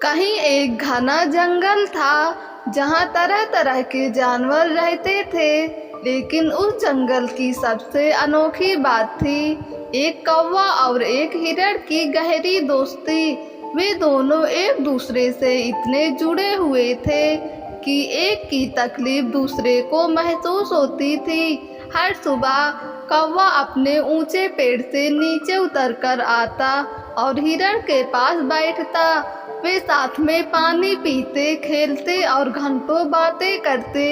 कहीं एक घना जंगल था जहाँ तरह तरह के जानवर रहते थे। लेकिन उस जंगल की सबसे अनोखी बात थी एक कौवा और एक हिरण की गहरी दोस्ती। वे दोनों एक दूसरे से इतने जुड़े हुए थे कि एक की तकलीफ दूसरे को महसूस होती थी। हर सुबह कौवा अपने ऊंचे पेड़ से नीचे उतरकर आता और हिरण के पास बैठता। वे साथ में पानी पीते, खेलते और घंटों बातें करते।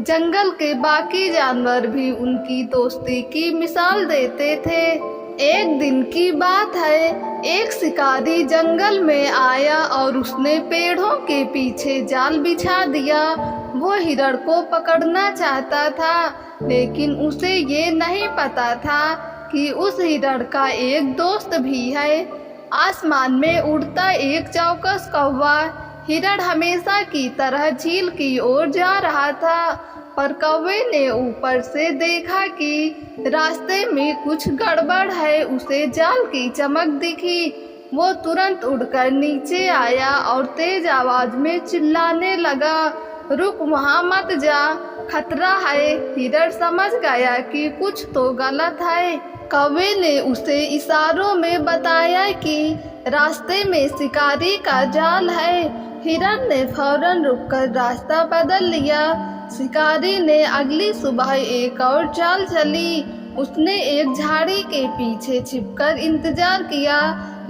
जंगल के बाकी जानवर भी उनकी दोस्ती की मिसाल देते थे। एक दिन की बात है, एक शिकारी जंगल में आया और उसने पेड़ों के पीछे जाल बिछा दिया। वो हिरण को पकड़ना चाहता था, लेकिन उसे ये नहीं पता था कि उस हिरण का एक दोस्त भी है। आसमान में उड़ता एक चौकस कौवा हिरण हमेशा की तरह झील की ओर जा रहा था, पर कौवे ने ऊपर से देखा कि रास्ते में कुछ गड़बड़ है। उसे जाल की चमक दिखी। वो तुरंत उड़कर नीचे आया और तेज आवाज में चिल्लाने लगा, रुक, वहाँ मत जा, खतरा है। हिरण समझ गया कि कुछ तो गलत है। कौवे ने उसे इशारों में बताया कि रास्ते में शिकारी का जाल है। हिरण ने फौरन रुककर रास्ता बदल लिया। शिकारी ने अगली सुबह एक और चाल चली। उसने एक झाड़ी के पीछे छिपकर इंतजार किया,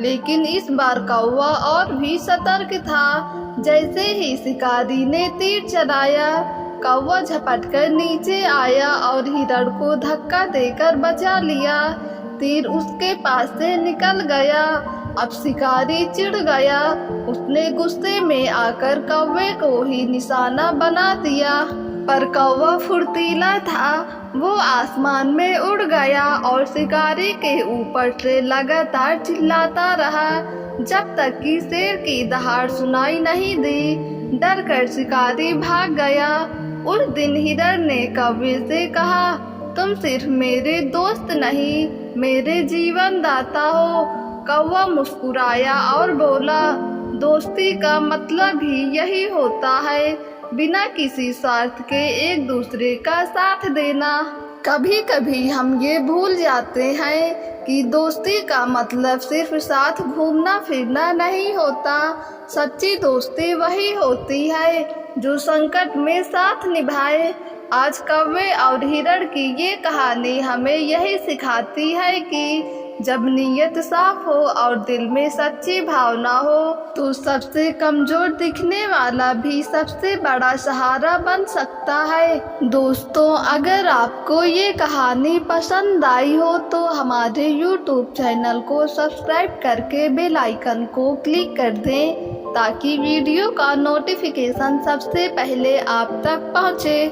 लेकिन इस बार कौवा और भी सतर्क था। जैसे ही शिकारी ने तीर चलाया, कौवा झपटकर नीचे आया और हिरण को धक्का देकर बचा लिया। तीर उसके पास से निकल गया। अब शिकारी चिढ़ गया। उसने गुस्से में आकर कौवे को ही निशाना बना दिया, पर कौवा फुर्तीला था। वो आसमान में उड़ गया और शिकारी के ऊपर से लगातार चिल्लाता रहा जब तक कि शेर की दहाड़ सुनाई नहीं दी। डर कर शिकारी भाग गया। उस दिन हिरण ने कौवे से कहा, तुम सिर्फ मेरे दोस्त नहीं, मेरे जीवन दाता हो। कौवा मुस्कुराया और बोला, दोस्ती का मतलब ही यही होता है, बिना किसी स्वार्थ के एक दूसरे का साथ देना। कभी कभी हम ये भूल जाते हैं कि दोस्ती का मतलब सिर्फ साथ घूमना फिरना नहीं होता। सच्ची दोस्ती वही होती है जो संकट में साथ निभाए। आज कौवे और हिरण की ये कहानी हमें यही सिखाती है कि जब नीयत साफ हो और दिल में सच्ची भावना हो, तो सबसे कमजोर दिखने वाला भी सबसे बड़ा सहारा बन सकता है। दोस्तों, अगर आपको ये कहानी पसंद आई हो तो हमारे YouTube चैनल को सब्सक्राइब करके बेल आइकन को क्लिक कर दें, ताकि वीडियो का नोटिफिकेशन सबसे पहले आप तक पहुँचे।